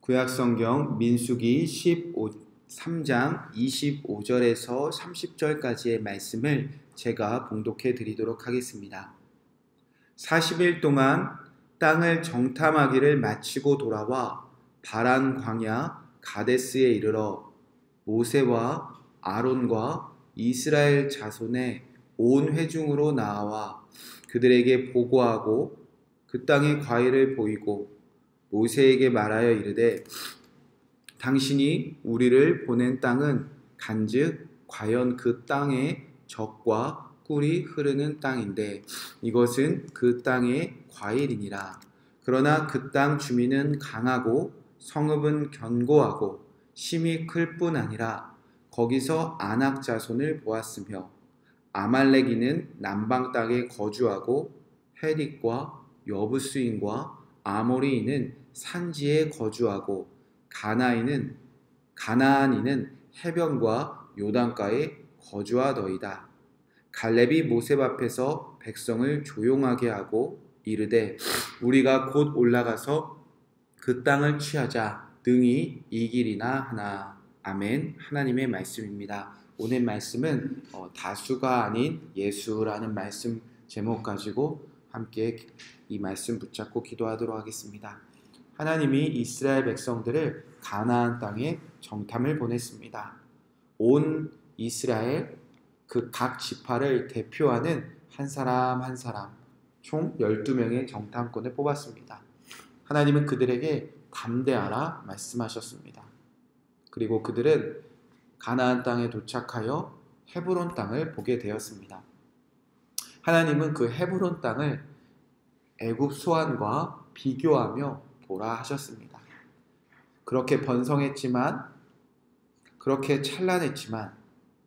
구약성경 민수기 3장 25절에서 30절까지의 말씀을 제가 봉독해 드리도록 하겠습니다. 40일 동안 땅을 정탐하기를 마치고 돌아와 바란 광야 가데스에 이르러 모세와 아론과 이스라엘 자손의 온 회중으로 나와 그들에게 보고하고 그 땅의 과일을 보이고 모세에게 말하여 이르되 당신이 우리를 보낸 땅은 간즉 과연 그 땅의 젖과 꿀이 흐르는 땅인데 이것은 그 땅의 과일이니라. 그러나 그 땅 주민은 강하고 성읍은 견고하고 심이 클 뿐 아니라 거기서 아낙 자손을 보았으며 아말렉이는 남방 땅에 거주하고 헤릿과 여부스인과 아모리인은 산지에 거주하고 가나안인은 해변과 요단가에 거주하더이다. 갈렙이 모세 앞에서 백성을 조용하게 하고 이르되 우리가 곧 올라가서 그 땅을 취하자 능히 이기리나 하나. 아멘. 하나님의 말씀입니다. 오늘 말씀은 다수가 아닌 예수라는 말씀 제목 가지고 함께 이 말씀 붙잡고 기도하도록 하겠습니다. 하나님이 이스라엘 백성들을 가나안 땅에 정탐을 보냈습니다. 온 이스라엘 그 각 지파를 대표하는 한 사람 한 사람 총 12명의 정탐꾼을 뽑았습니다. 하나님은 그들에게 담대하라 말씀하셨습니다. 그리고 그들은 가나안 땅에 도착하여 헤브론 땅을 보게 되었습니다. 하나님은 그 헤브론 땅을 애굽 소환과 비교하며 보라 하셨습니다. 그렇게 번성했지만 그렇게 찬란했지만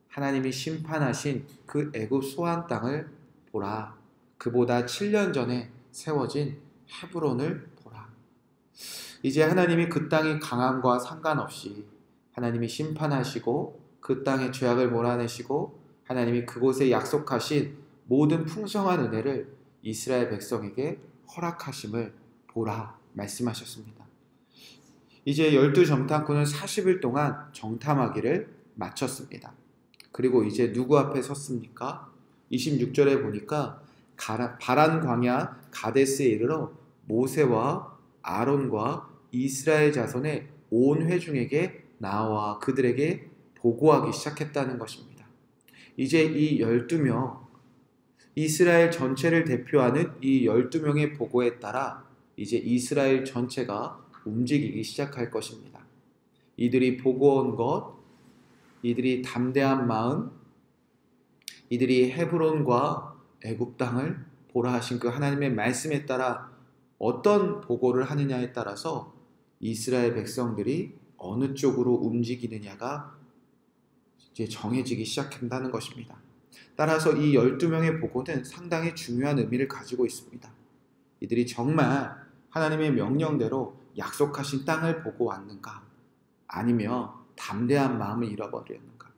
하나님이 심판하신 그 애굽 소환 땅을 보라. 그보다 7년 전에 세워진 헤브론을 보라. 이제 하나님이 그 땅의 강함과 상관없이 하나님이 심판하시고 그 땅의 죄악을 몰아내시고 하나님이 그곳에 약속하신 모든 풍성한 은혜를 이스라엘 백성에게 허락하심을 보라 말씀하셨습니다. 이제 12정탐꾼은 40일 동안 정탐하기를 마쳤습니다. 그리고 이제 누구 앞에 섰습니까? 26절에 보니까 바란 광야 가데스에 이르러 모세와 아론과 이스라엘 자손의 온 회중에게 나와 그들에게 보고하기 시작했다는 것입니다. 이제 이 12명 이스라엘 전체를 대표하는 이 12명의 보고에 따라 이제 이스라엘 전체가 움직이기 시작할 것입니다. 이들이 보고 온 것, 이들이 담대한 마음, 이들이 헤브론과 애굽 땅을 보라 하신 그 하나님의 말씀에 따라 어떤 보고를 하느냐에 따라서 이스라엘 백성들이 어느 쪽으로 움직이느냐가 이제 정해지기 시작한다는 것입니다. 따라서 이 12명의 보고는 상당히 중요한 의미를 가지고 있습니다. 이들이 정말 하나님의 명령대로 약속하신 땅을 보고 왔는가? 아니면 담대한 마음을 잃어버렸는가?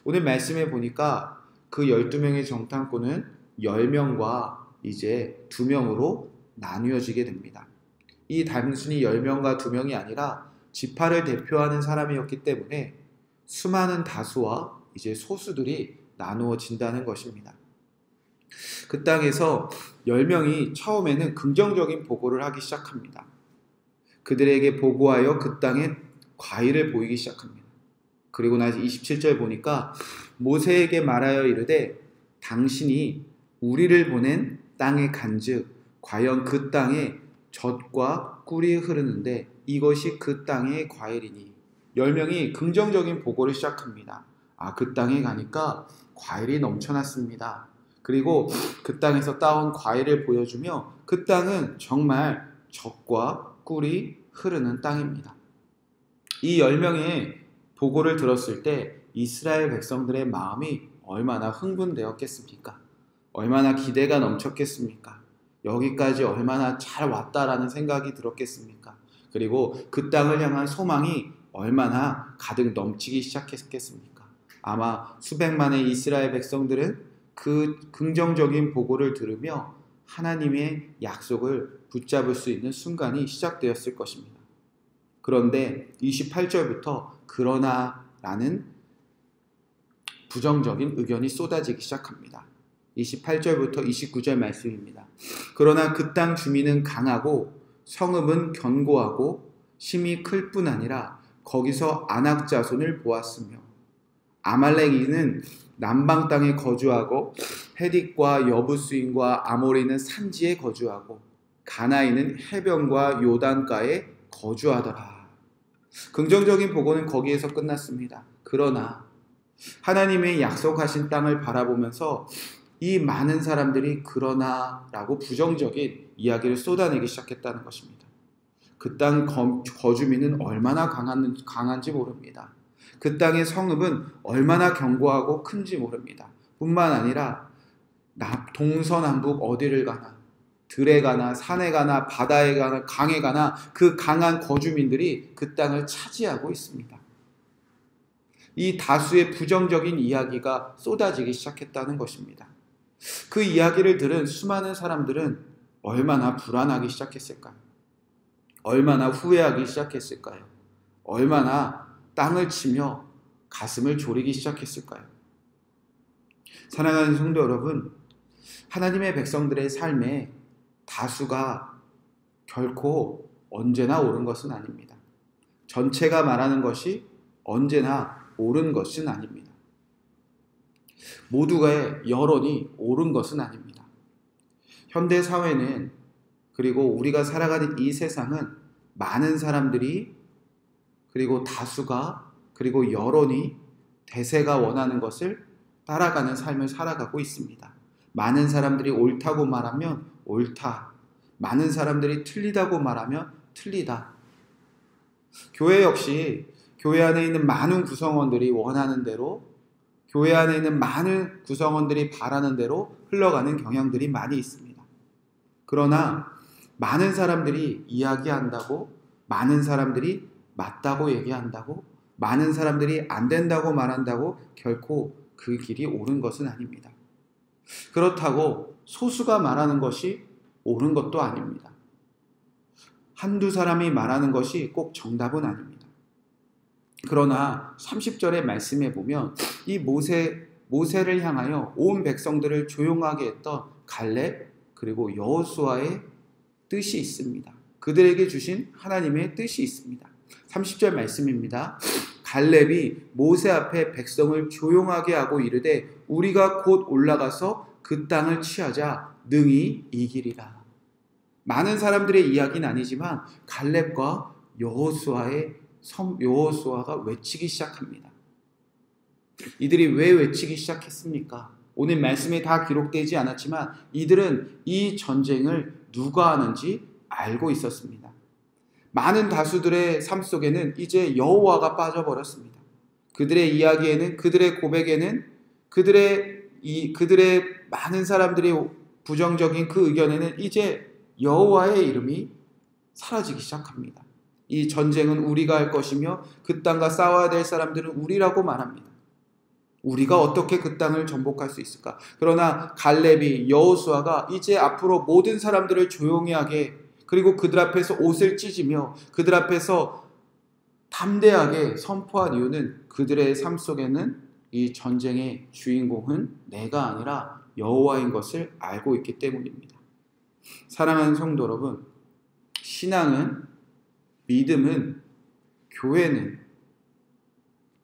오늘 말씀에 보니까 그 12명의 정탐꾼은 10명과 이제 2명으로 나뉘어지게 됩니다. 이 단순히 10명과 2명이 아니라 지파를 대표하는 사람이었기 때문에 수많은 다수와 이제 소수들이 나누어진다는 것입니다. 그 땅에서 10명이 처음에는 긍정적인 보고를 하기 시작합니다. 그들에게 보고하여 그 땅에 과일을 보이기 시작합니다. 그리고 나서 27절 보니까 모세에게 말하여 이르되 당신이 우리를 보낸 땅의 간즉 과연 그 땅에 젖과 꿀이 흐르는데 이것이 그 땅의 과일이니 10명이 긍정적인 보고를 시작합니다. 그 땅에 가니까 과일이 넘쳐났습니다. 그리고 그 땅에서 따온 과일을 보여주며 그 땅은 정말 젖과 꿀이 흐르는 땅입니다. 이 10명의 보고를 들었을 때 이스라엘 백성들의 마음이 얼마나 흥분되었겠습니까? 얼마나 기대가 넘쳤겠습니까? 여기까지 얼마나 잘 왔다라는 생각이 들었겠습니까? 그리고 그 땅을 향한 소망이 얼마나 가득 넘치기 시작했겠습니까? 아마 수백만의 이스라엘 백성들은 그 긍정적인 보고를 들으며 하나님의 약속을 붙잡을 수 있는 순간이 시작되었을 것입니다. 그런데 28절부터 그러나라는 부정적인 의견이 쏟아지기 시작합니다. 28절부터 29절 말씀입니다. 그러나 그 땅 주민은 강하고 성읍은 견고하고 힘이 클 뿐 아니라 거기서 아낙 자손을 보았으며 아말렉인은 남방 땅에 거주하고 헤딧과 여부스인과 아모리는 산지에 거주하고 가나인은 해변과 요단가에 거주하더라. 긍정적인 보고는 거기에서 끝났습니다. 그러나 하나님의 약속하신 땅을 바라보면서 이 많은 사람들이 그러나라고 부정적인 이야기를 쏟아내기 시작했다는 것입니다. 그 땅 거주민은 얼마나 강한지 모릅니다. 그 땅의 성읍은 얼마나 견고하고 큰지 모릅니다. 뿐만 아니라 동서남북 어디를 가나, 들에 가나, 산에 가나, 바다에 가나, 강에 가나 그 강한 거주민들이 그 땅을 차지하고 있습니다. 이 다수의 부정적인 이야기가 쏟아지기 시작했다는 것입니다. 그 이야기를 들은 수많은 사람들은 얼마나 불안하기 시작했을까요? 얼마나 후회하기 시작했을까요? 얼마나 땅을 치며 가슴을 졸이기 시작했을까요? 사랑하는 성도 여러분, 하나님의 백성들의 삶에 다수가 결코 언제나 옳은 것은 아닙니다. 전체가 말하는 것이 언제나 옳은 것은 아닙니다. 모두의 여론이 옳은 것은 아닙니다. 현대 사회는, 그리고 우리가 살아가는 이 세상은 많은 사람들이, 그리고 다수가, 그리고 여론이, 대세가 원하는 것을 따라가는 삶을 살아가고 있습니다. 많은 사람들이 옳다고 말하면 옳다, 많은 사람들이 틀리다고 말하면 틀리다. 교회 역시 교회 안에 있는 많은 구성원들이 원하는 대로, 교회 안에 있는 많은 구성원들이 바라는 대로 흘러가는 경향들이 많이 있습니다. 그러나 많은 사람들이 이야기한다고, 많은 사람들이 맞다고 얘기한다고, 많은 사람들이 안 된다고 말한다고 결코 그 길이 옳은 것은 아닙니다. 그렇다고 소수가 말하는 것이 옳은 것도 아닙니다. 한두 사람이 말하는 것이 꼭 정답은 아닙니다. 그러나 30절의 말씀에 보면 이 모세를 향하여 온 백성들을 조용하게 했던 갈렙 그리고 여호수아의 뜻이 있습니다. 그들에게 주신 하나님의 뜻이 있습니다. 30절 말씀입니다. 갈렙이 모세 앞에 백성을 조용하게 하고 이르되 우리가 곧 올라가서 그 땅을 취하자 능히 이기리라. 많은 사람들의 이야기는 아니지만 갈렙과 여호수아가 외치기 시작합니다. 이들이 왜 외치기 시작했습니까? 오늘 말씀에 다 기록되지 않았지만 이들은 이 전쟁을 누가 하는지 알고 있었습니다. 많은 다수들의 삶 속에는 이제 여호와가 빠져버렸습니다. 그들의 이야기에는, 그들의 고백에는, 그들의 많은 사람들이 부정적인 그 의견에는 이제 여호와의 이름이 사라지기 시작합니다. 이 전쟁은 우리가 할 것이며 그 땅과 싸워야 될 사람들은 우리라고 말합니다. 우리가 어떻게 그 땅을 정복할 수 있을까? 그러나 갈렙이, 여호수아가 이제 앞으로 모든 사람들을 조용히 하게, 그리고 그들 앞에서 옷을 찢으며 그들 앞에서 담대하게 선포한 이유는 그들의 삶 속에는 이 전쟁의 주인공은 내가 아니라 여호와인 것을 알고 있기 때문입니다. 사랑하는 성도 여러분, 신앙은, 믿음은, 교회는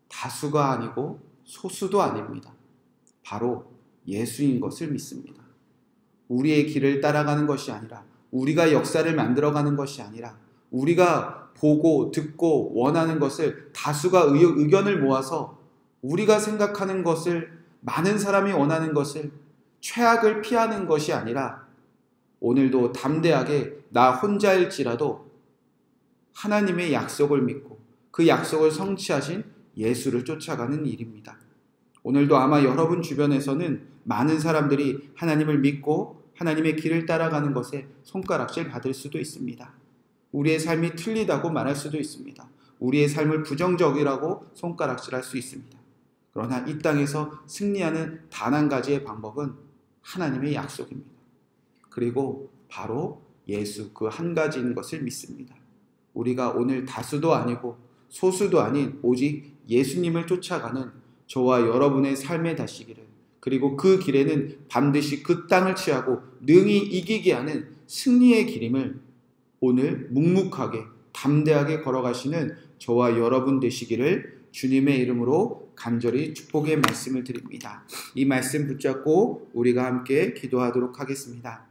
다수가 아니고 소수도 아닙니다. 바로 예수인 것을 믿습니다. 우리의 길을 따라가는 것이 아니라, 우리가 역사를 만들어가는 것이 아니라, 우리가 보고 듣고 원하는 것을 다수가 의견을 모아서 우리가 생각하는 것을, 많은 사람이 원하는 것을, 최악을 피하는 것이 아니라 오늘도 담대하게 나 혼자일지라도 하나님의 약속을 믿고 그 약속을 성취하신 예수를 쫓아가는 일입니다. 오늘도 아마 여러분 주변에서는 많은 사람들이 하나님을 믿고 하나님의 길을 따라가는 것에 손가락질 받을 수도 있습니다. 우리의 삶이 틀리다고 말할 수도 있습니다. 우리의 삶을 부정적이라고 손가락질할 수 있습니다. 그러나 이 땅에서 승리하는 단 한 가지의 방법은 하나님의 약속입니다. 그리고 바로 예수 그 한 가지인 것을 믿습니다. 우리가 오늘 다수도 아니고 소수도 아닌 오직 예수님을 쫓아가는 저와 여러분의 삶에 다시기를, 그리고 그 길에는 반드시 그 땅을 취하고 능히 이기게 하는 승리의 길임을 오늘 묵묵하게 담대하게 걸어가시는 저와 여러분 되시기를 주님의 이름으로 간절히 축복의 말씀을 드립니다. 이 말씀 붙잡고 우리가 함께 기도하도록 하겠습니다.